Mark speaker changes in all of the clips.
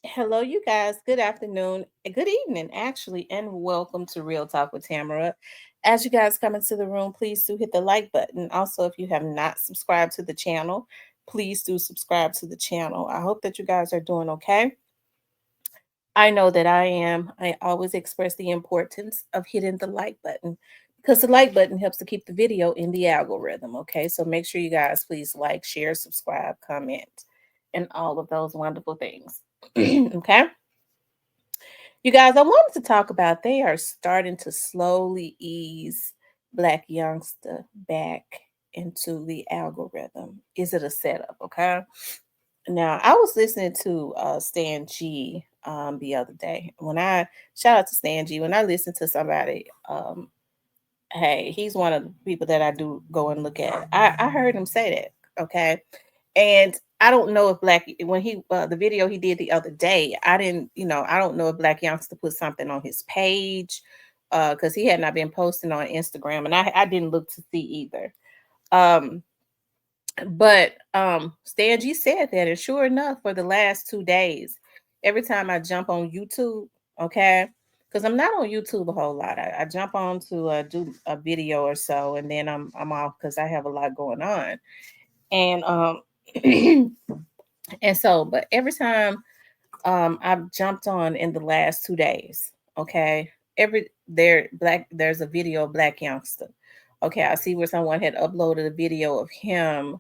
Speaker 1: Hello, you guys. Good afternoon, good evening, actually, and welcome to Real Talk with Tamara. As you guys come into the room, please do hit the like button. Also, if you have not subscribed to the channel, please do subscribe to the channel. I hope that you guys are doing okay. I know that I am. I always express the importance of hitting the like button because the like button helps to keep the video in the algorithm. Okay, so make sure you guys please like, share, subscribe, comment, and all of those wonderful things. Okay. You guys, I wanted to talk about they are starting to slowly ease Black Youngsta back into the algorithm. Is it a setup? Okay. Now, I was listening to Stan G the other day. When I shout out to Stan G, when I listen to somebody, hey, he's one of the people that I do go and look at. I heard him say that. Okay. And I don't know if Black when he the video he did the other day, I didn't, I don't know if Black Youngster put something on his page because he had not been posting on Instagram, and I didn't look to see either. Um, but Stan G said that, and sure enough, for the last 2 days, every time I jump on YouTube, okay, because I'm not on YouTube a whole lot. I jump on to do a video or so, and then I'm off because I have a lot going on, and and so, but every time I've jumped on in the last 2 days, okay, there's a video of Black Youngster. Okay, I see where someone had uploaded a video of him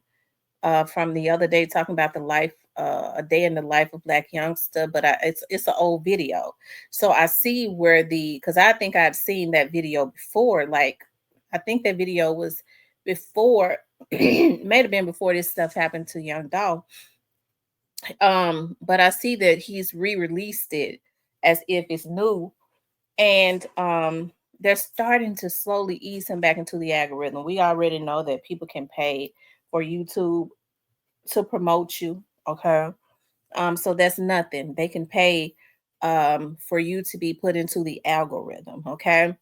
Speaker 1: from the other day talking about the life, a day in the life of Black Youngster, but it's an old video. So I see where because I think I'd seen that video before. Like I think that video was before, may have been before this stuff happened to Young Dolph. But I see that he's re-released it as if it's new, and they're starting to slowly ease him back into the algorithm. We already know that people can pay for YouTube to promote you. Okay. So that's nothing. They can pay for you to be put into the algorithm. Okay.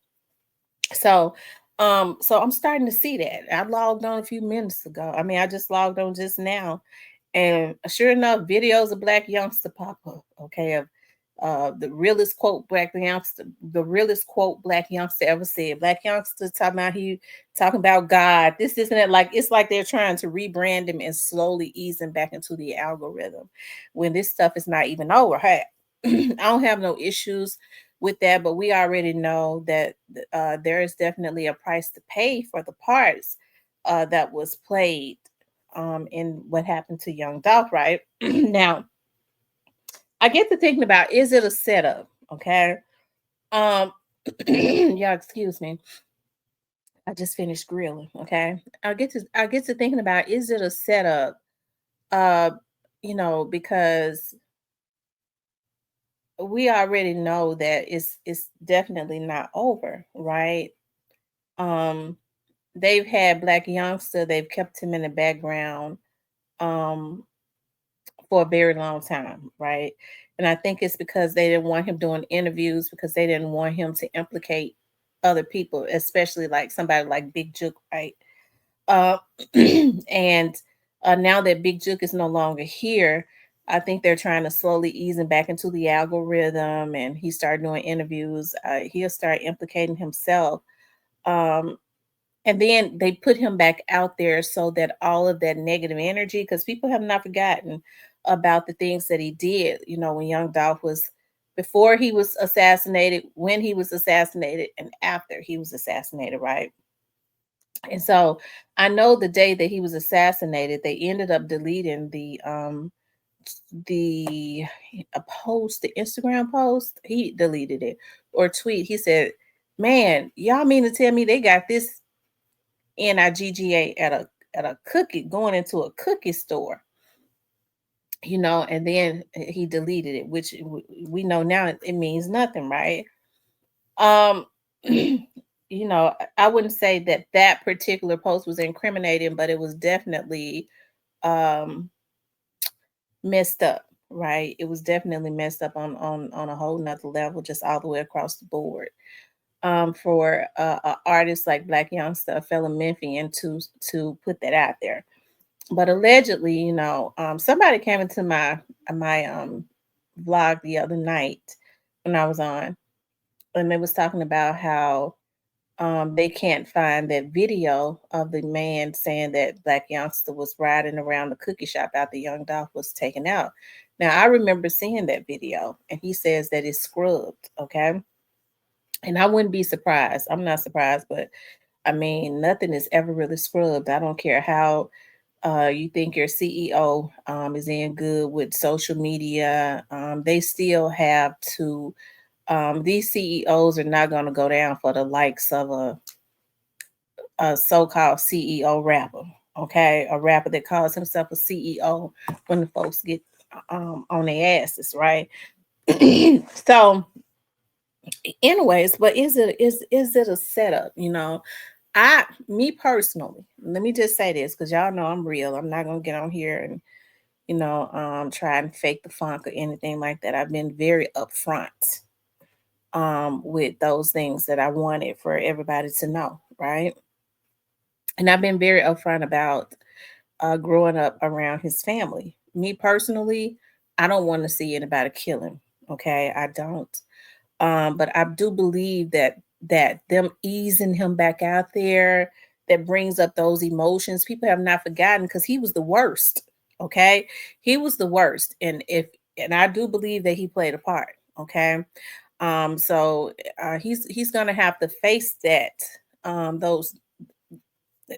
Speaker 1: So so I'm starting to see that. I logged on a few minutes ago. I mean, I just logged on just now. And sure enough, videos of Black Youngster pop up. Okay. Of the realest quote Black Youngster ever said. Black Youngster talking about God. This isn't it, like it's like they're trying to rebrand him and slowly ease him back into the algorithm when this stuff is not even over. Hey, I don't have no issues with that, but we already know that there is definitely a price to pay for the parts that was played in what happened to Young Dolph, right? Now, I get to thinking about, is it a setup? Okay. Um, yeah, excuse me. I just finished grilling. Okay. I get to thinking about, is it a setup? Uh, because we already know that it's definitely not over, right? Um, they've had Black Youngster, they've kept him in the background um for a very long time, right? And I think it's because they didn't want him doing interviews because they didn't want him to implicate other people, especially like somebody like Big Juke, right? Uh, and now that Big Juke is no longer here, I think they're trying to slowly ease him back into the algorithm, and he started doing interviews. He'll start implicating himself. Um, and then they put him back out there so that all of that negative energy, because people have not forgotten about the things that he did, when Young Dolph was, before he was assassinated, when he was assassinated, and after he was assassinated, right? And so I know the day that he was assassinated, they ended up deleting the post, the Instagram post. He deleted it, or tweet. He said, "Man, y'all mean to tell me they got this NIGGA at a cookie, going into a cookie store, and then he deleted it, which we know now it means nothing, right? Um, I wouldn't say that that particular post was incriminating, but it was definitely um messed up, right? It was definitely messed up on a whole nother level, just all the way across the board. For a artist like Black Youngster, a fellow Memphian, to put that out there. But allegedly, somebody came into my vlog the other night when I was on, and they was talking about how they can't find that video of the man saying that Black Youngster was riding around the cookie shop after Young Dolph was taken out. Now I remember seeing that video, and he says that it's scrubbed. Okay, and I wouldn't be surprised. I'm not surprised, but I mean, nothing is ever really scrubbed. I don't care how you think your CEO is in good with social media. They still have to. These CEOs are not going to go down for the likes of a so-called CEO rapper. Okay, a rapper that calls himself a CEO when the folks get on their asses, right? So, anyways, but is it a setup? Me personally, let me just say this because y'all know I'm real. I'm not gonna get on here and try and fake the funk or anything like that. I've been very upfront with those things that I wanted for everybody to know, right? And I've been very upfront about growing up around his family. Me personally, I don't want to see anybody kill him. Okay, I don't. But I do believe that them easing him back out there, that brings up those emotions. People have not forgotten because he was the worst. Okay, he was the worst, and I do believe that he played a part. Okay, so he's gonna have to face that. Those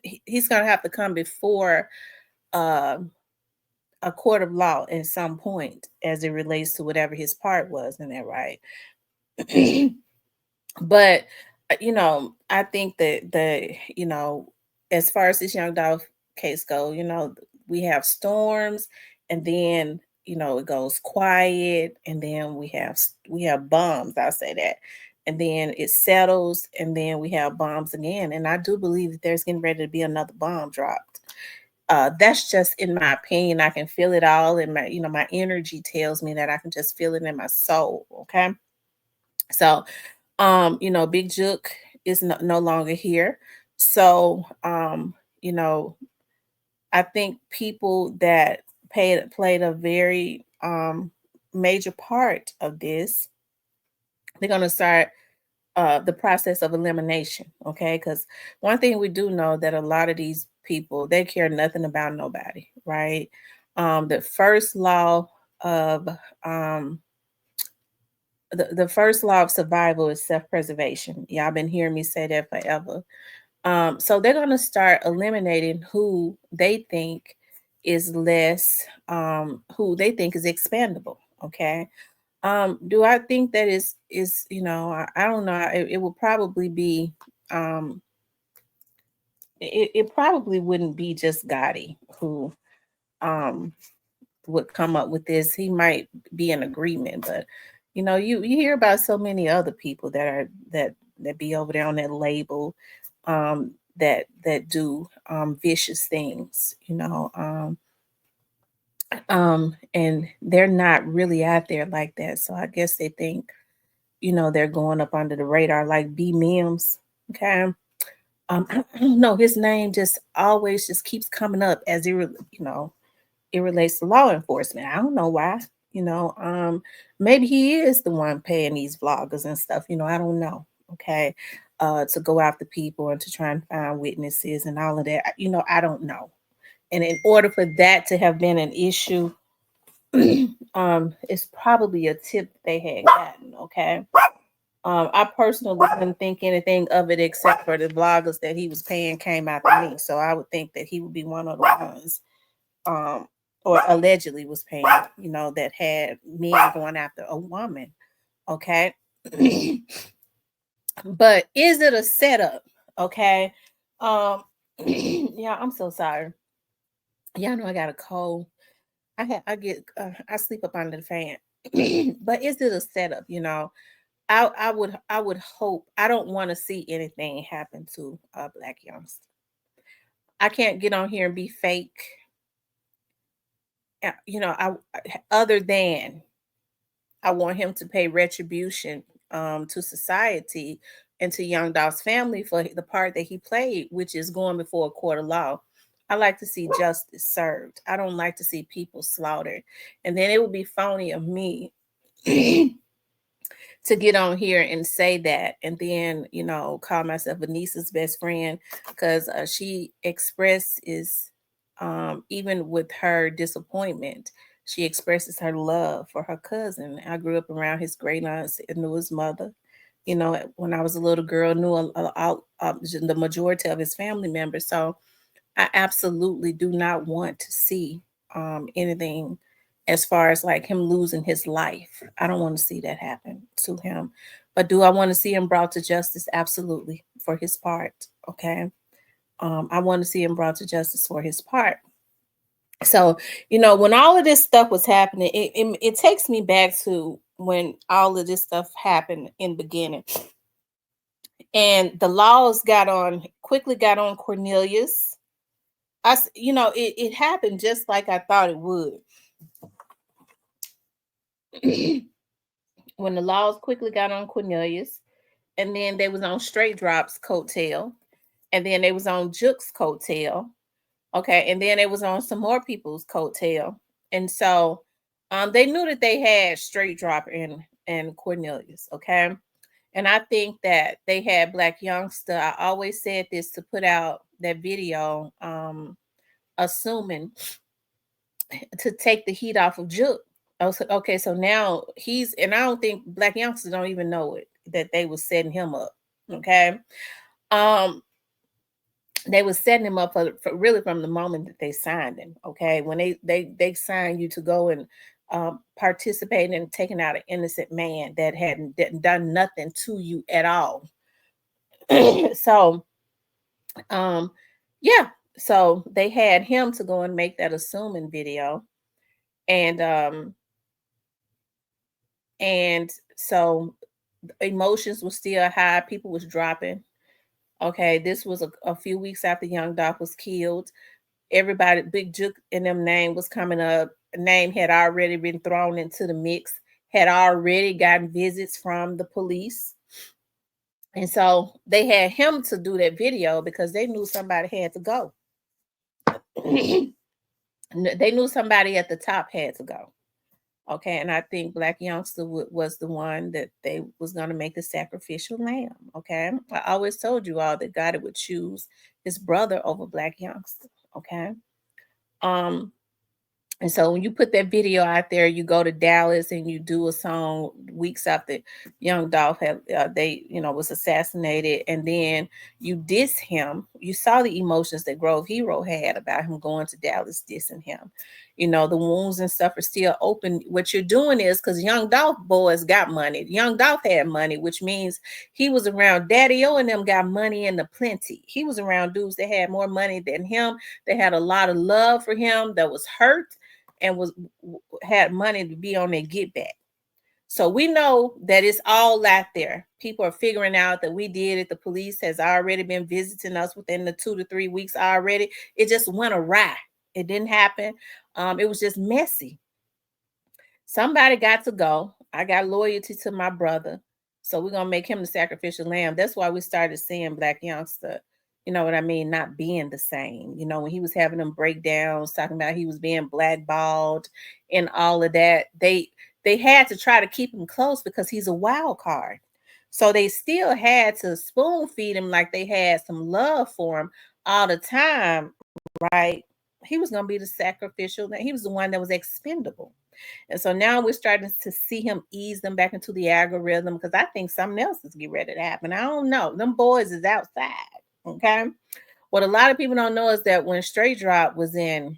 Speaker 1: he's gonna have to come before uh, a court of law at some point as it relates to whatever his part was in that, right? But I think that as far as this Young Dolph case go, we have storms, and then it goes quiet, and then we have bombs. I'll say that, and then it settles, and then we have bombs again. And I do believe that there's getting ready to be another bomb dropped. That's just in my opinion. I can feel it all, and my energy tells me that I can just feel it in my soul. Okay, so Big Jook is no longer here. So, you know, I think people that played a very major part of this, they're gonna start the process of elimination. Okay, because one thing we do know that a lot of these people, they care nothing about nobody, right? The first law of um the first law of survival is self-preservation. Y'all been hearing me say that forever. So they're gonna start eliminating who they think is expendable. Okay. Do I think that is I don't know. It will probably be um it probably wouldn't be just Gotti who um would come up with this. He might be in agreement, but you hear about so many other people that be over there on that label, that do vicious things, and they're not really out there like that. So I guess they think, they're going up under the radar like B Mims. Okay. I don't know. His name just always just keeps coming up as it relates to law enforcement. I don't know why. Maybe he is the one paying these vloggers and stuff. I don't know. Okay. To go after people and to try and find witnesses and all of that. I don't know. And in order for that to have been an issue, it's probably a tip they had gotten. Okay. I personally didn't think anything of it except for the vloggers that he was paying came after me. So I would think that he would be one of the ones, um, or allegedly was paying, that had men going after a woman. Okay. But is it a setup? Okay. Um, yeah, I'm so sorry. Y'all know I got a cold. I sleep up under the fan. But is it a setup? I would hope. I don't want to see anything happen to a Black youngster. I can't get on here and be fake. Other than I want him to pay retribution to society and to Young Dolph's family for the part that he played, which is going before a court of law. I like to see justice served. I don't like to see people slaughtered. And then it would be phony of me. to get on here and say that, and then call myself Anissa's best friend, because she expresses, even with her disappointment, she expresses her love for her cousin. I grew up around his great aunts and knew his mother. When I was a little girl, knew the majority of his family members. So I absolutely do not want to see anything as far as like him losing his life. I don't want to see that happen to him. But do I want to see him brought to justice? Absolutely, for his part. Okay. I want to see him brought to justice for his part. So, when all of this stuff was happening, it takes me back to when all of this stuff happened in the beginning. And the laws quickly got on Cornelius. It happened just like I thought it would. When the laws quickly got on Cornelius, and then they was on Straight Drop's coattail, and then they was on Juke's coattail, okay, and then it was on some more people's coattail, and so they knew that they had Straight Drop and Cornelius, okay, and I think that they had Black Youngsta. I always said this, to put out that video, assuming to take the heat off of Juke. Okay, so now and I don't think Black Youngsters don't even know it, that they was setting him up. Okay. Um, they was setting him up for really from the moment that they signed him. Okay. When they signed you to go and participate in taking out an innocent man that hadn't done nothing to you at all. So yeah. So they had him to go and make that assuming video. And so emotions were still high. People was dropping. Okay, this was a few weeks after Young Dolph was killed. Everybody, Big Juke and them name was coming up. A name had already been thrown into the mix, had already gotten visits from the police. And so they had him to do that video because they knew somebody had to go. They knew somebody at the top had to go. Okay, and I think Black Youngsta was the one that they was going to make the sacrificial lamb. Okay, I always told you all that God would choose his brother over Black Youngsta. Okay, um, and so when you put that video out there, you go to Dallas and you do a song weeks after Young Dolph had was assassinated, and then you diss him. You saw the emotions that Grove Hero had about him going to Dallas dissing him. The wounds and stuff are still open. What you're doing is, because Young Dolph boys got money. Young Dolph had money, which means he was around Daddy O and them got money in the plenty. He was around dudes that had more money than him. They had a lot of love for him, that was hurt and had money to be on their get back. So we know that it's all out there. People are figuring out that we did it. The police has already been visiting us within the 2 to 3 weeks already. It just went awry. It didn't happen. It was just messy. Somebody got to go. I got loyalty to my brother. So we're going to make him the sacrificial lamb. That's why we started seeing Black Youngsta, you know what I mean, not being the same. When he was having them breakdowns, talking about he was being blackballed and all of that, they had to try to keep him close because he's a wild card. So they still had to spoon feed him like they had some love for him all the time, right? He was going to be the sacrificial. He was the one that was expendable. And so now we're starting to see him ease them back into the algorithm, because I think something else is getting ready to happen. I don't know. Them boys is outside. Okay. What a lot of people don't know is that when Straight Drop was in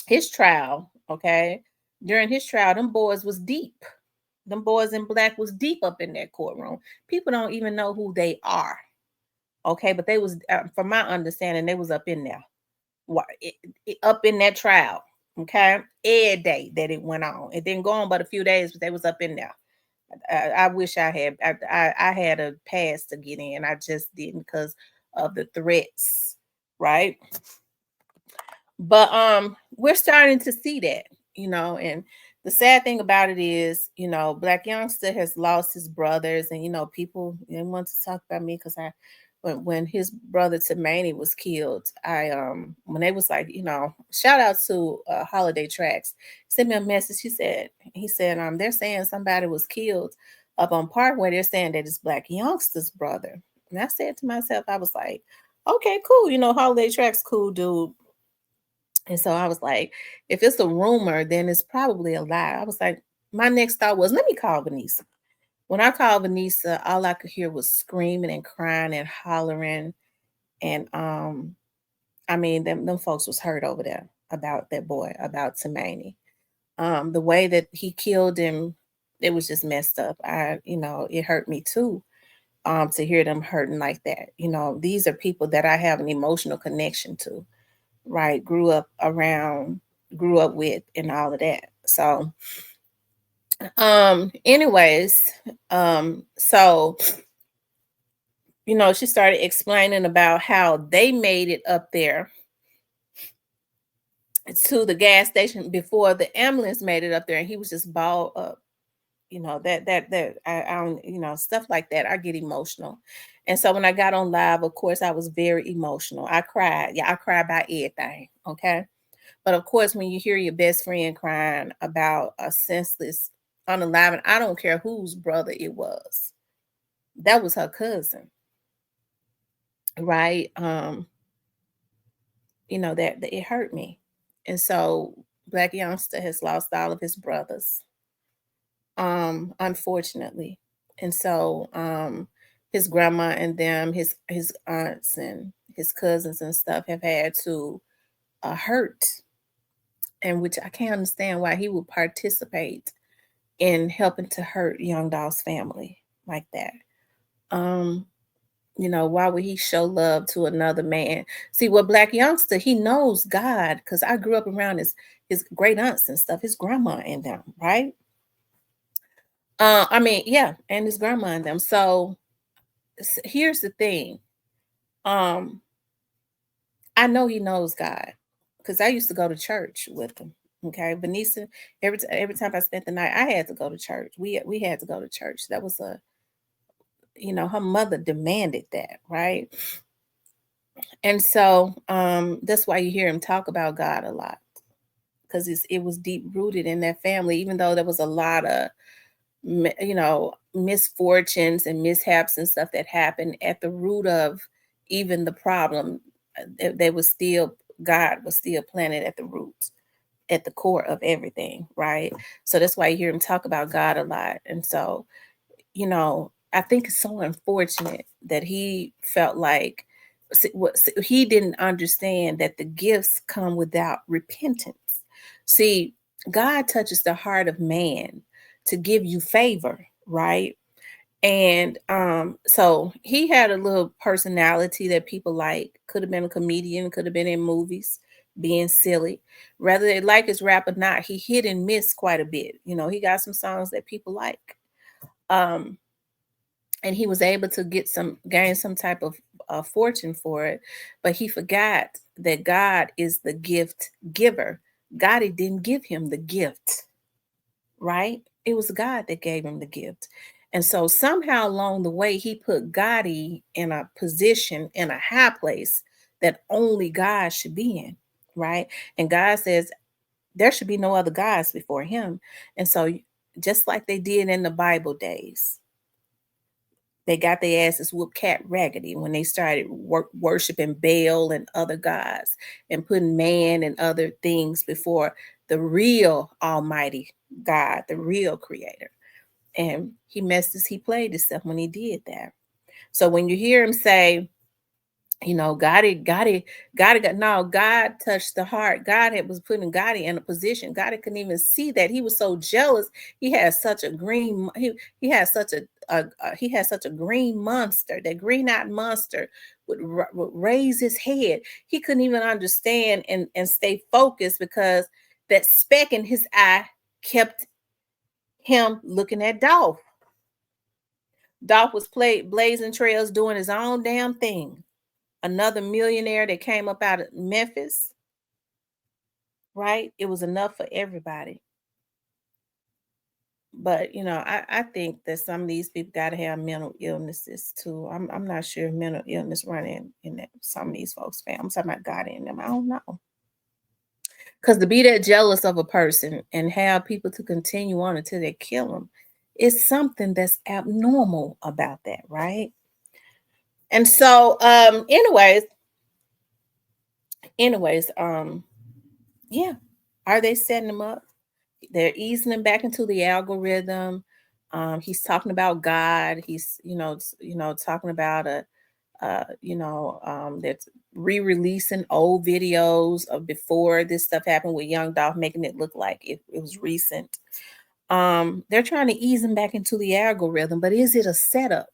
Speaker 1: his trial, okay, during his trial, them boys was deep. Them boys in black was deep up in that courtroom. People don't even know who they are. Okay. But they was, from my understanding, they was up in there. Up in that trial. Okay, every day that it went on. It didn't go on but a few days, but they was up in there. I wish I had. I had a pass to get in. I just didn't because of the threats, right? But we're starting to see that, and the sad thing about it is, Black Youngsta has lost his brothers, and people want to talk about me because I when his brother Tamani was killed, I when they was like, shout out to Holiday Tracks, sent me a message. He said, they're saying somebody was killed up on Parkway. They're saying that it's Black Youngsta's brother. And I said to myself, I was like, okay, cool. Holiday Tracks, cool dude. And so I was like, if it's a rumor, then it's probably a lie. I was like, my next thought was, let me call Vanessa. When I called Vanessa, all I could hear was screaming and crying and hollering. And I mean, them folks was hurt over there about that boy, about Tamani. The way that he killed him, it was just messed up. It hurt me too. To hear them hurting like that. These are people that I have an emotional connection to, right? Grew up around, grew up with, and all of that. So, anyways, so she started explaining about how they made it up there to the gas station before the ambulance made it up there, and he was just balled up. That I don't, stuff like that. I get emotional. And so when I got on live, of course, I was very emotional. I cried. Yeah, I cried about everything. Okay. But of course, when you hear your best friend crying about a senseless unalive, and I don't care whose brother it was, that was her cousin, right? That it hurt me. And so Black Youngster has lost all of his brothers, unfortunately. And so his grandma and them, his aunts and his cousins and stuff have had to hurt, and which I can't understand why he would participate in helping to hurt Young Dolph's family like that. Um, why would he show love to another man? See, what Black Youngster, he knows God, because I grew up around his great aunts and stuff, his grandma and them, right? I mean, yeah, and his grandma and them. So here's the thing. Um, I know he knows God because I used to go to church with him. Okay, Vanessa. Every time I spent the night, I had to go to church. We had to go to church. That was her mother demanded that, right? And so that's why you hear him talk about God a lot, because it was deep rooted in that family, even though there was a lot of misfortunes and mishaps and stuff that happened at the root of even the problem. They was still, God was still planted at the root, at the core of everything, right? So that's why you hear him talk about God a lot. And so I think it's so unfortunate that he felt like he didn't understand that the gifts come without repentance. See, God touches the heart of man to give you favor, right? And so he had a little personality that people like. Could have been a comedian, could have been in movies, being silly. Whether they like his rap or not, he hit and miss quite a bit. He got some songs that people like. Um, and he was able to gain some type of fortune for it, but he forgot that God is the gift giver. God, he didn't give him the gift, right? It was God that gave him the gift. And so somehow along the way, he put Gotti in a position, in a high place that only God should be in, right? And God says there should be no other gods before him. And so just like they did in the Bible days, they got their asses whooped cat raggedy when they started worshiping Baal and other gods and putting man and other things before the real Almighty God, the real Creator. And he played himself when he did that. So when you hear him say, God touched the heart. Was putting Gotti in a position. Gotti couldn't even see that. He was so jealous. He had such a green, he had such he had such a green monster. That green-eyed monster would raise his head. He couldn't even understand and stay focused because that speck in his eye kept him looking at Dolph. Dolph was blazing trails, doing his own damn thing. Another millionaire that came up out of Memphis, right? It was enough for everybody. But I think that some of these people got to have mental illnesses too. I'm not sure if mental illness running in some of these folks' families. I'm talking about God in them. I don't know. Because to be that jealous of a person and have people to continue on until they kill them is something that's abnormal about that, right? And so, anyways, yeah. Are they setting them up? They're easing him back into the algorithm. He's talking about God. He's, talking about that's re-releasing old videos of before this stuff happened with Young Dolph, making it look like it was recent. They're trying to ease him back into the algorithm, but is it a setup,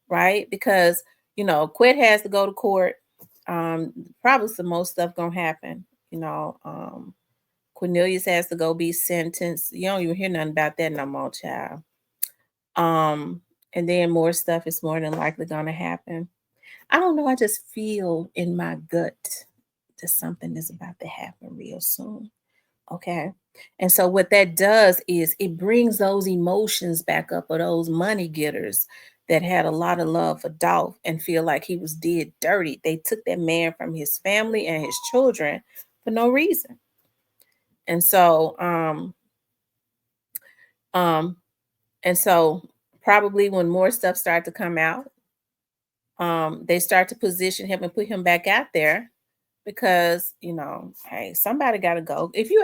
Speaker 1: right? Because Quit has to go to court. Probably some most stuff gonna happen. Cornelius has to go be sentenced. You don't even hear nothing about that no more, child. Um, and then more stuff is more than likely gonna happen. I don't know. I just feel in my gut that something is about to happen real soon. Okay. And so what that does is it brings those emotions back up of those money getters that had a lot of love for Dolph and feel like he was did dirty. They took that man from his family and his children for no reason. And so um and so probably when more stuff start to come out, they start to position him and put him back out there because hey, somebody got to go. If you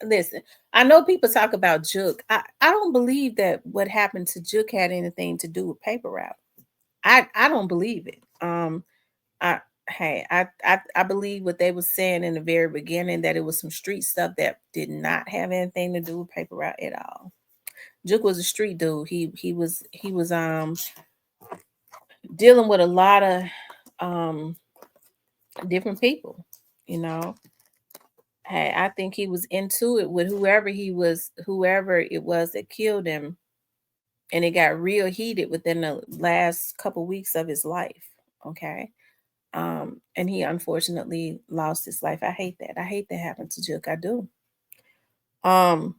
Speaker 1: listen, I know people talk about Juke. I don't believe that what happened to Juke had anything to do with paper route. I don't believe it. I Hey, I believe what they were saying in the very beginning, that it was some street stuff that did not have anything to do with paper route at all. Juke was a street dude. He was dealing with a lot of um different people, you know. Hey, I think he was into it with whoever it was that killed him, and it got real heated within the last couple weeks of his life. Okay. And he unfortunately lost his life. I hate that. I hate that happened to Juke. I do. Um,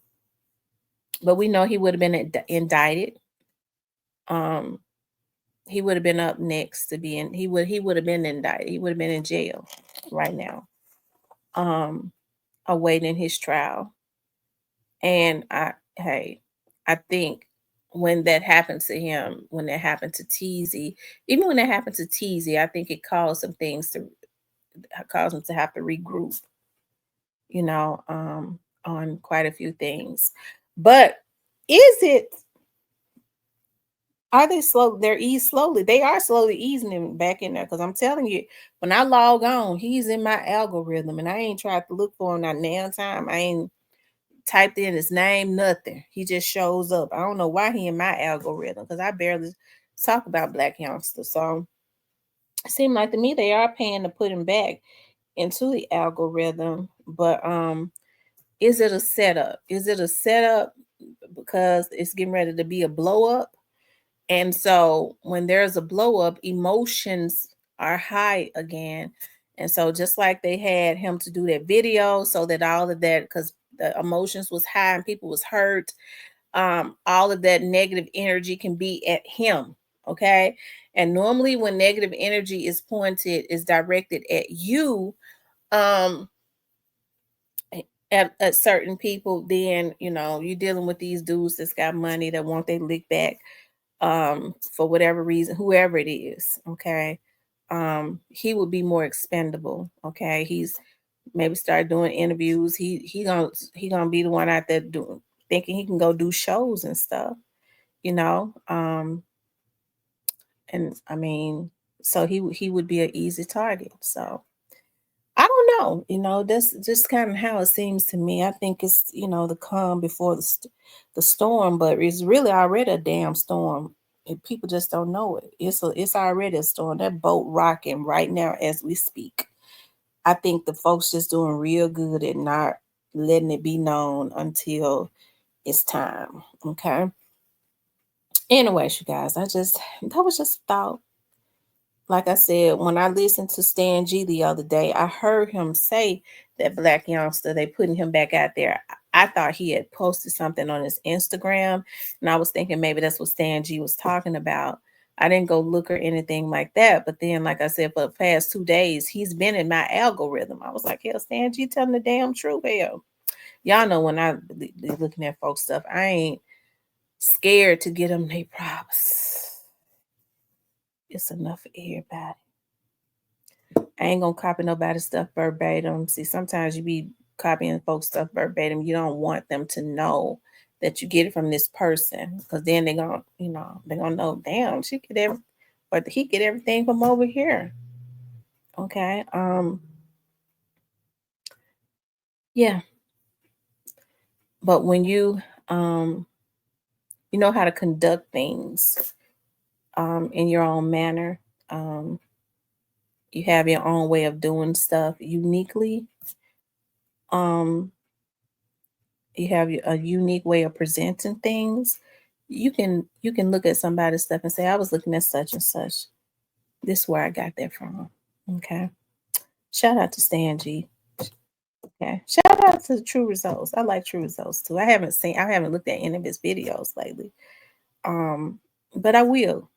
Speaker 1: but we know he would have been indicted. Um, he would have been up next to be in. He would have been indicted. He would have been in jail right now, awaiting his trial. And hey, I think when that happened to him, when that happened to Teasy, even when that happened to Teasy, I think it caused some things to cause him to have to regroup, you know, on quite a few things. But is it? Are they slow? They're eased slowly. They are slowly easing him back in there because I'm telling you, when I log on, he's in my algorithm, and I ain't tried to look for him that damn time. I ain't typed in his name, nothing. He just shows up. I don't know why he in my algorithm because I barely talk about Black Youngster. So it seemed like to me they are paying to put him back into the algorithm. But is it a setup? Is it a setup because it's getting ready to be a blow up? And so when there's a blow up, emotions are high again. And so just like they had him to do that video so that all of that, because the emotions was high and people was hurt, all of that negative energy can be at him. Okay. And normally when negative energy is directed at you, um, at certain people, then you're dealing with these dudes that's got money that want their lick back, for whatever reason, whoever it is. Okay. He would be more expendable. Okay. He's maybe start doing interviews. He gonna be the one out there doing, thinking he can go do shows and stuff, you know. And I mean, so he would be an easy target. So I don't know, that's just kind of how it seems to me. I think it's, the calm before the storm, but it's really already a damn storm. And people just don't know it. It's already a storm. That boat rocking right now as we speak. I think the folks just doing real good at not letting it be known until it's time. Okay. Anyways, you guys, that was just a thought. Like I said, when I listened to Stan G the other day, I heard him say that Black Youngster, they putting him back out there. I thought he had posted something on his Instagram, and I was thinking maybe that's what Stan G was talking about. I didn't go look or anything like that. But then, like I said, for the past 2 days, he's been in my algorithm. I was like, hell, Stan G telling the damn truth. Hell, y'all know when I be looking at folks stuff, I ain't scared to get them their props. It's enough for everybody. I ain't gonna copy nobody's stuff verbatim. See, sometimes you be copying folks' stuff verbatim. You don't want them to know that you get it from this person, because then they're gonna, they're gonna know, damn, she get every or he get everything from over here. Okay. Yeah. But when you know how to conduct things in your own manner, um, you have your own way of doing stuff uniquely. Um, you have a unique way of presenting things. You can look at somebody's stuff and say, I was looking at such and such. This is where I got that from. Okay. Shout out to Stan G. Okay. Shout out to True Results. I like True Results too. I haven't looked at any of his videos lately. Um, but I will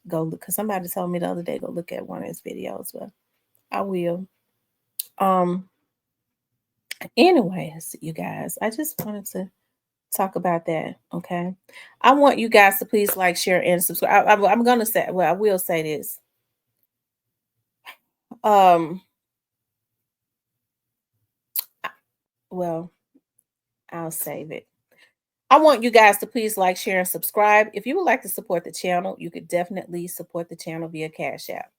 Speaker 1: go look, because somebody told me the other day go look at one of his videos. But I will. Um, anyways, you guys, I just wanted to talk about that. Okay. I want you guys to please like, share, and subscribe. I'm gonna say, well, I will say this. Um, well, I'll save it. I want you guys to please like, share, and subscribe. If you would like to support the channel, you could definitely support the channel via Cash App.